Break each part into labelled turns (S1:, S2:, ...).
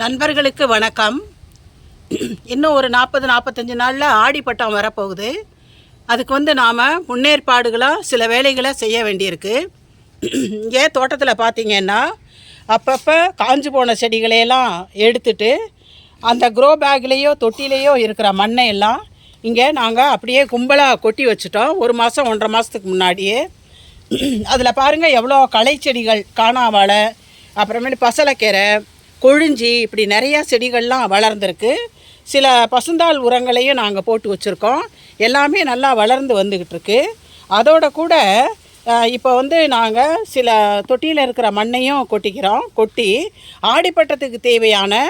S1: நண்பர்களுக்கு வணக்கம். இன்னும் ஒரு 40-45 நாளில் ஆடிப்பட்டம் வரப்போகுது. அதுக்கு நாம் முன்னேற்பாடுகளாக சில வேலைகளை செய்ய வேண்டியிருக்கு. இங்கே தோட்டத்தில் பார்த்திங்கன்னா அப்பப்போ காஞ்சு போன செடிகளையெல்லாம் எடுத்துட்டு அந்த க்ரோ பேக்லேயோ தொட்டிலேயோ இருக்கிற மண்ணை எல்லாம் இங்கே நாங்கள் அப்படியே கும்பலாக கொட்டி வச்சுட்டோம். 1 மாதம் 1.5 மாதத்துக்கு முன்னாடியே. அதில் பாருங்கள் எவ்வளோ களை செடிகள், காணாவாழை, அப்புறமேட்டு பசலைக்கீரை, கொழிஞ்சி, இப்படி நிறையா செடிகள்லாம் வளர்ந்துருக்கு. சில பசுந்தாள் உரங்களையும் நாங்கள் போட்டு வச்சுருக்கோம். எல்லாமே நல்லா வளர்ந்து வந்துக்கிட்டு இருக்கு. அதோட கூட இப்போ நாங்கள் சில தொட்டியில் இருக்கிற மண்ணையும் கொட்டி ஆடிப்பட்டத்துக்கு தேவையான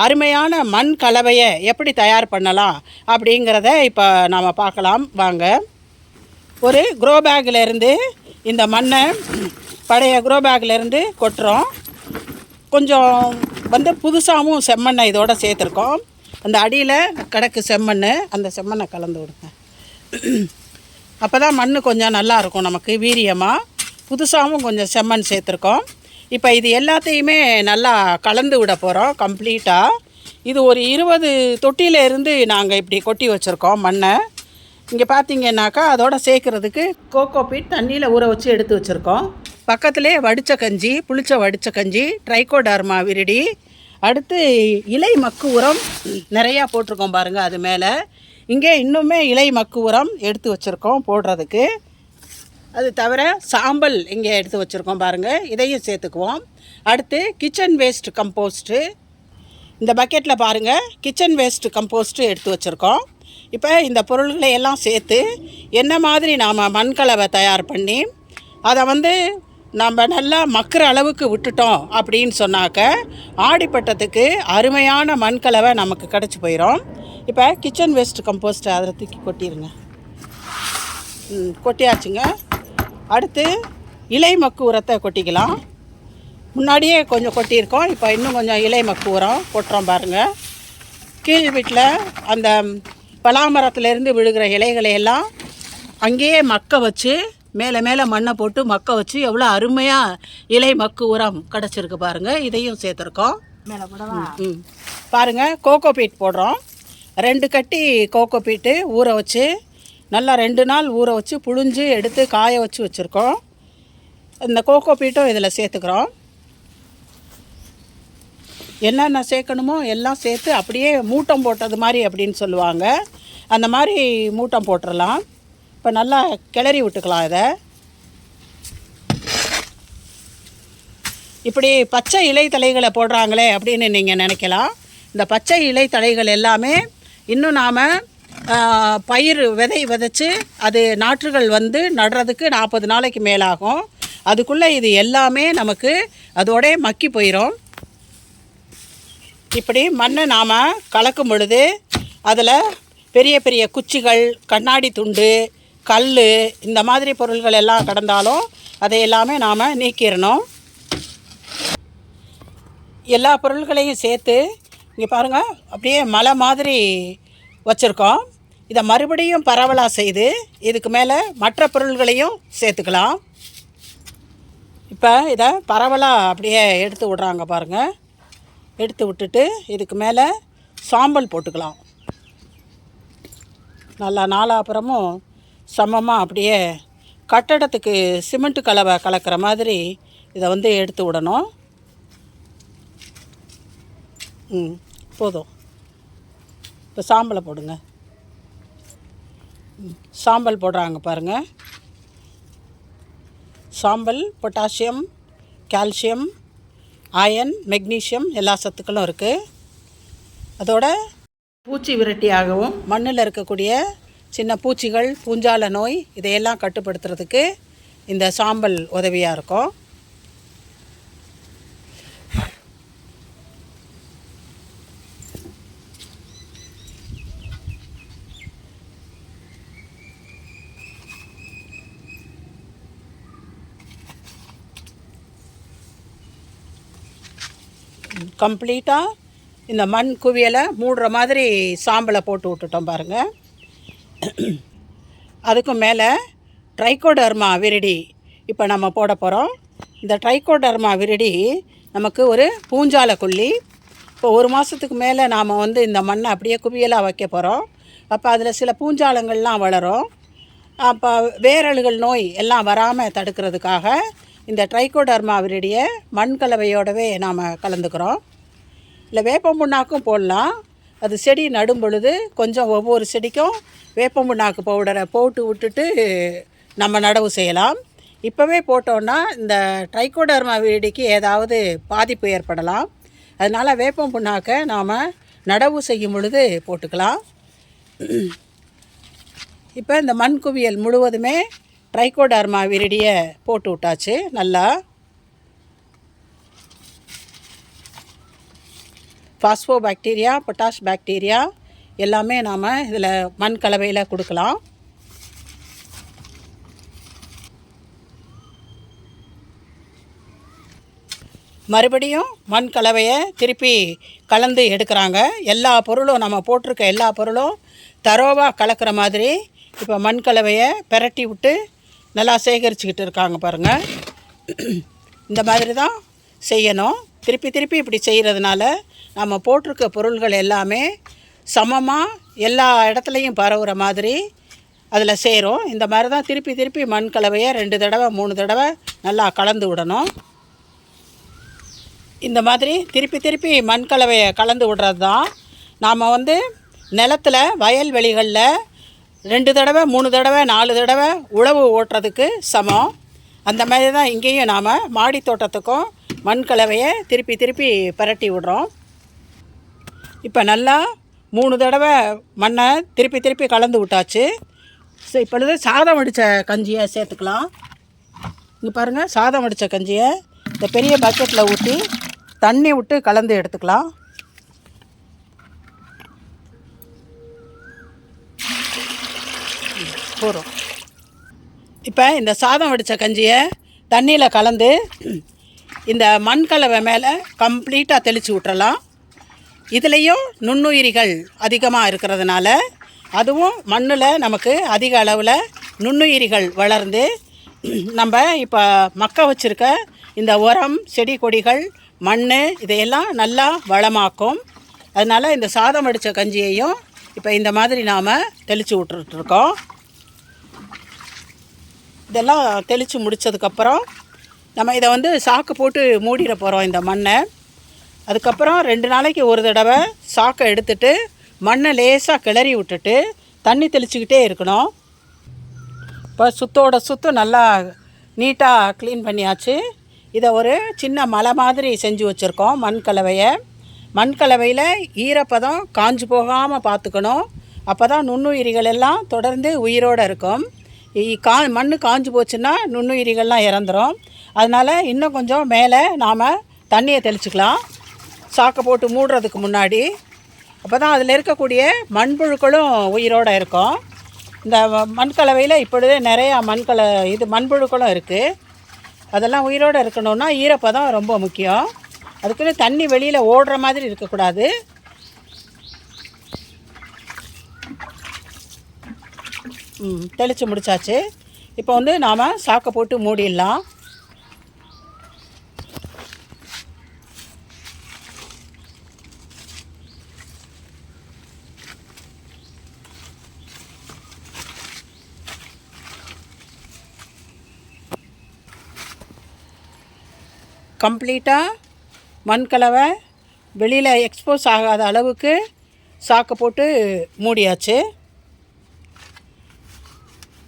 S1: அருமையான மண் கலவையை எப்படி தயார் பண்ணலாம் அப்படிங்கிறத இப்போ நாம் பார்க்கலாம் வாங்க. ஒரு க்ரோ பேக்கிலேருந்து இந்த மண்ணை பழைய க்ரோ பேக்கிலேருந்து கொட்டுறோம். கொஞ்சம் புதுசாகவும் செம்மண்ணை இதோட சேர்த்துருக்கோம். அந்த அடியில் கிடக்கு செம்மண், அந்த செம்மண்ணை கலந்து விடுங்க. அப்போ தான் மண் கொஞ்சம் நல்லாயிருக்கும் நமக்கு வீரியமாக. புதுசாகவும் கொஞ்சம் செம்மண் சேர்த்துருக்கோம். இப்போ இது எல்லாத்தையுமே நல்லா கலந்து விட போகிறோம் கம்ப்ளீட்டாக. இது ஒரு 20 தொட்டியிலேருந்து நாங்கள் இப்படி கொட்டி வச்சுருக்கோம் மண்ணை. இங்கே பார்த்தீங்கன்னாக்கா அதோட சேர்க்குறதுக்கு கோகோபீட் தண்ணியில் ஊற வச்சு எடுத்து வச்சுருக்கோம். பக்கத்திலே வடித்த கஞ்சி, புளிச்ச வடித்த கஞ்சி, ட்ரைகோடர்மா விரிடி, அடுத்து இலை மக்கு உரம் நிறையா போட்டிருக்கோம் பாருங்கள். அது மேலே இங்கே இன்னுமே இலை மக்கு உரம் எடுத்து வச்சுருக்கோம் போடுறதுக்கு. அது தவிர சாம்பல் இங்கே எடுத்து வச்சுருக்கோம் பாருங்கள், இதையும் சேர்த்துக்குவோம். அடுத்து கிச்சன் வேஸ்ட் கம்போஸ்ட்டு, இந்த பக்கெட்டில் பாருங்கள் கிச்சன் வேஸ்ட் கம்போஸ்ட்டு எடுத்து வச்சுருக்கோம். இப்போ இந்த பொருள்களை எல்லாம் சேர்த்து என்ன மாதிரி நாம் மண்கலவை தயார் பண்ணி அதை நம்ம நல்லா மக்கிற அளவுக்கு விட்டுட்டோம் அப்படின்னு சொன்னாக்க ஆடிப்பட்டத்துக்கு அருமையான மண்கலவை நமக்கு கிடச்சி போயிடும். இப்போ கிச்சன் வேஸ்ட் கம்போஸ்ட்டை அதில் தூக்கி கொட்டிடுங்க. கொட்டியாச்சுங்க. அடுத்து இலை மக்கு உரத்தை கொட்டிக்கலாம். முன்னாடியே கொஞ்சம் கொட்டியிருக்கோம், இப்போ இன்னும் கொஞ்சம் இலை மக்கு உரம் கொட்டுறோம் பாருங்கள். கீழ் வீட்டில் அந்த பலாமரத்துலேருந்து விழுகிற இலைகளையெல்லாம் அங்கேயே மக்க வச்சு மேலே மண்ணை போட்டு மக்க வச்சு எவ்வளோ அருமையாக இலை மக்கு உரம் கிடச்சிருக்கு பாருங்கள். இதையும் சேர்த்துருக்கோம். பாருங்கள் கோகோபீட் போடுறோம். 2 கட்டி கோகோபீட்டு ஊற வச்சு நல்லா 2 நாள் ஊற வச்சு புழிஞ்சு எடுத்து காய வச்சு வச்சுருக்கோம். இந்த கோகோபீட்டும் இதில் சேர்த்துக்கிறோம். என்னென்ன சேர்க்கணுமோ எல்லாம் சேர்த்து அப்படியே மூட்டம் போட்டது மாதிரி அப்படின்னு சொல்லுவாங்க. அந்த மாதிரி மூட்டம் போட்டுடலாம். இப்போ நல்லா கிளறி விட்டுக்கலாம். இதை இப்படி பச்சை இலை தழைகளை போடுறாங்களே அப்படின்னு நீங்கள் நினைக்கலாம். இந்த பச்சை இலை தழைகள் எல்லாமே இன்னும் நாம் பயிர் விதை விதைச்சி அது நாற்றுகள் நடுறதுக்கு 40 நாளைக்கு மேலாகும். அதுக்குள்ளே இது எல்லாமே நமக்கு அதோடே மக்கி போயிடும். இப்படி மண்ணை நாம் கலக்கும் பொழுது அதில் பெரிய பெரிய குச்சிகள், கண்ணாடி துண்டு, கல், இந்த மாதிரி பொருள்கள் எல்லாம் கடந்தாலும் அதை எல்லாமே நாம் நீக்கிடணும். எல்லா பொருள்களையும் சேர்த்து இங்கே பாருங்கள் அப்படியே மலை மாதிரி வச்சுருக்கோம். இதை மறுபடியும் பரவலாக செய்து இதுக்கு மேலே மற்ற பொருள்களையும் சேர்த்துக்கலாம். இப்போ இதை பரவலாக அப்படியே எடுத்து விட்றாங்க பாருங்கள். எடுத்து விட்டுட்டு இதுக்கு மேலே சாம்பல் போட்டுக்கலாம். நல்லா நாலாப்புறமும் சமமாக அப்படியே கட்டடத்துக்கு சிமெண்ட்டு கலவை கலக்கிற மாதிரி இதை எடுத்து விடணும். போதும். இப்போ சாம்பலை போடுங்க. சாம்பல் போடுறாங்க பாருங்கள். சாம்பல் பொட்டாசியம், கால்சியம், அயன், மெக்னீஷியம் எல்லா சத்துக்களும் இருக்குது. அதோட பூச்சி விரட்டியாகவும் மண்ணில் இருக்கக்கூடிய சின்ன பூச்சிகள், பூஞ்சால நோய் இதையெல்லாம் கட்டுப்படுத்துறதுக்கு இந்த சாம்பல் உதவியாக இருக்கும். கம்ப்ளீட்டாக இந்த மண் குவியலை மூடுற மாதிரி சாம்பலை போட்டு விட்டுட்டோம் பாருங்கள். அதுக்கும் மேலே ட்ரைகோடர்மா விரிடி இப்போ நம்ம போட போகிறோம். இந்த ட்ரைகோடர்மா விரிடி நமக்கு ஒரு பூஞ்சால கொல்லி. இப்போ 1 மாதத்துக்கு மேலே நாம் வந்து இந்த மண்ணை அப்படியே குவியலாக வைக்க போகிறோம். அப்போ அதில் சில பூஞ்சாலங்கள்லாம் வளரும். அப்போ வேரழுகள் நோய் எல்லாம் வராமல் தடுக்கிறதுக்காக இந்த ட்ரைகோடர்மா விரிடியை மண் கலவையோடவே நாம் கலந்துக்கிறோம். இல்லை வேப்பம் புண்ணாக்கும் போடலாம். அது செடி நடும் பொழுது கொஞ்சம் ஒவ்வொரு செடிக்கும் வேப்பம் புண்ணாக்கு பவுடரை போட்டு விட்டுட்டு நம்ம நடவு செய்யலாம். இப்போவே போட்டோன்னா இந்த ட்ரைகோடர்மா விரிடிக்கு ஏதாவது பாதிப்பு ஏற்படலாம். அதனால் வேப்பம் புண்ணாக்கை நாம் நடவு செய்யும் பொழுது போட்டுக்கலாம். இப்போ இந்த மண் குவியல் முழுவதுமே ட்ரைகோடர்மா விரிடியை போட்டு விட்டாச்சு. நல்லா பாஸ்போ பாக்டீரியா, பொட்டாஷ் பாக்டீரியா எல்லாமே நாம் இதில் மண் கலவையில் கொடுக்கலாம். மறுபடியும் மண் கலவையை திருப்பி கலந்து எடுக்கிறாங்க. எல்லா பொருளும் நம்ம போட்டிருக்க எல்லா பொருளும் தரோவாக கலக்கிற மாதிரி இப்போ மண் கலவையை பெரட்டி விட்டு நல்லா சேகரிச்சுக்கிட்டு இருக்காங்க பாருங்கள். இந்த மாதிரி தான் செய்யணும். திருப்பி திருப்பி இப்படி செய்கிறதுனால நம்ம போட்டிருக்க பொருள்கள் எல்லாமே சமமாக எல்லா இடத்துலையும் பரவுகிற மாதிரி அதில் சேரும். இந்த மாதிரி தான் திருப்பி திருப்பி மண் கலவையை 2 தடவை 3 தடவை நல்லா கலந்து விடணும். இந்த மாதிரி திருப்பி திருப்பி மண் கலவையை கலந்து விடுறது தான் நாம் வந்து நிலத்தில் வயல்வெளிகளில் 2 தடவை 3 தடவை 4 தடவை உழவு ஓட்டுறதுக்கு சமம். அந்த மாதிரி தான் இங்கேயும் நாம் மாடி தோட்டத்துக்கும் மண் கலவையை திருப்பி திருப்பி பரட்டி விடுறோம். இப்போ நல்லா 3 தடவை மண்ணை திருப்பி திருப்பி கலந்து விட்டாச்சு. இப்பொழுது சாதம் வடித்த கஞ்சியை சேர்த்துக்கலாம். இங்கே பாருங்கள், சாதம் வடித்த கஞ்சியை இந்த பெரிய பக்கெட்டில் ஊற்றி தண்ணி விட்டு கலந்து எடுத்துக்கலாம். போகிறோம். இப்போ இந்த சாதம் வடித்த கஞ்சியை தண்ணியில் கலந்து இந்த மண் கலவை மேலே கம்ப்ளீட்டாக தெளித்து விட்டுறலாம். இதுலேயும் நுண்ணுயிரிகள் அதிகமாக இருக்கிறதுனால அதுவும் மண்ணில் நமக்கு அதிக அளவில் நுண்ணுயிரிகள் வளர்ந்து நம்ம இப்போ மக்க வச்சுருக்க இந்த உரம், செடி கொடிகள், மண் இதையெல்லாம் நல்லா வளமாக்கும். அதனால் இந்த சாதம் வடித்த கஞ்சியையும் இப்போ இந்த மாதிரி நாம் தெளித்து விட்டுருக்கோம். இதெல்லாம் தெளித்து முடித்ததுக்கப்புறம் நம்ம இதை வந்து சாக்கு போட்டு மூடிட போகிறோம் இந்த மண்ணை. அதுக்கப்புறம் 2 நாளைக்கு ஒரு தடவை சாக்கை எடுத்துட்டு மண்ணை லேசாக கிளறி விட்டுட்டு தண்ணி தெளிச்சுக்கிட்டே இருக்கணும். இப்போ சுத்தம் நல்லா நீட்டாக க்ளீன் பண்ணியாச்சு. இதை ஒரு சின்ன மலை மாதிரி செஞ்சு வச்சுருக்கோம் மண் கலவையை. மண் கலவையில் ஈரப்பதம் காஞ்சு போகாமல் பார்த்துக்கணும். அப்போ தான் நுண்ணுயிரிகள் எல்லாம் தொடர்ந்து உயிரோடு இருக்கும். மண் காஞ்சு போச்சுன்னா நுண்ணுயிரிகள்லாம் இறந்துடும். அதனால் இன்னும் கொஞ்சம் மேலே நாம் தண்ணியை தெளிச்சுக்கலாம் சாக்கை போட்டு மூடுறதுக்கு முன்னாடி. அப்போ தான் அதில் இருக்கக்கூடிய மண்புழுக்களும் உயிரோடு இருக்கும். இந்த மண் கலவையில் இப்பொழுதே நிறையா மண்புழுக்களும் இருக்குது. அதெல்லாம் உயிரோடு இருக்கணும்னா ஈரப்பதம் ரொம்ப முக்கியம். அதுக்குன்னு தண்ணி வெளியில் ஓடுற மாதிரி இருக்கக்கூடாது. தெளித்து முடித்தாச்சு. இப்போ வந்து நாம் சாக்கை போட்டு மூடிடலாம். கம்ப்ளீட்டாக மண் கலவை வெளியில் எக்ஸ்போஸ் ஆகாத அளவுக்கு சாக்கை போட்டு மூடியாச்சு.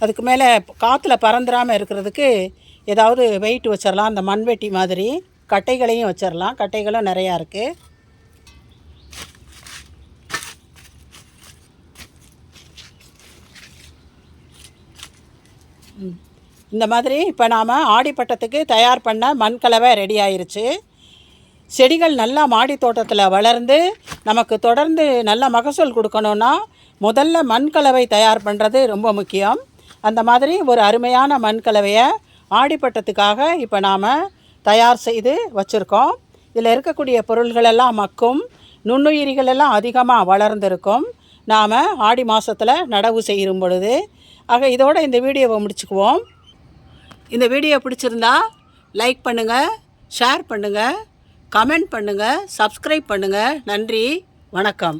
S1: அதுக்கு மேலே காற்றுல பறந்துடாமல் இருக்கிறதுக்கு ஏதாவது வெயிட் வச்சிடலாம். அந்த மண்வெட்டி மாதிரி கட்டைகளையும் வச்சிடலாம். கட்டைகளும் நிறையா இருக்குது. இந்த மாதிரி இப்போ நாம் ஆடிப்பட்டத்துக்கு தயார் பண்ண மண் கலவை ரெடி ஆயிருச்சு. செடிகள் நல்லா மாடி தோட்டத்தில் வளர்ந்து நமக்கு தொடர்ந்து நல்ல மகசூல் கொடுக்கணுன்னா முதல்ல மண் கலவை தயார் பண்ணுறது ரொம்ப முக்கியம். அந்த மாதிரி ஒரு அருமையான மண் கலவையை ஆடிப்பட்டத்துக்காக இப்போ நாம் தயார் செய்து வச்சுருக்கோம். இதில் இருக்கக்கூடிய பொருள்களெல்லாம் மக்கும், நுண்ணுயிரிகளெல்லாம் அதிகமாக வளர்ந்துருக்கும் நாம் ஆடி மாதத்தில் நடவு செய்யும் பொழுது. ஆக இதோடு இந்த வீடியோவை முடிச்சுக்குவோம். இந்த வீடியோ பிடிச்சிருந்தா லைக் பண்ணுங்கள், ஷேர் பண்ணுங்கள், கமெண்ட் பண்ணுங்கள், சப்ஸ்கிரைப் பண்ணுங்கள். நன்றி, வணக்கம்.